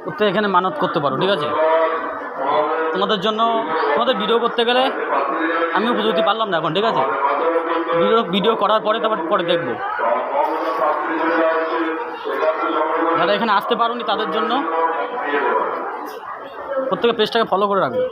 প্রত্যেকে এখানে মানত করতে পারো, ঠিক আছে? তোমাদের জন্য তোমাদের ভিডিও করতে গেলে আমি উপযুক্তি পারলাম না এখন, ঠিক আছে? ভিডিও করার পরে তারপর পরে দেখবো। যারা এখানে আসতে পারোনি তাদের জন্য প্রত্যেকে পেজটাকে ফলো করে রাখবে।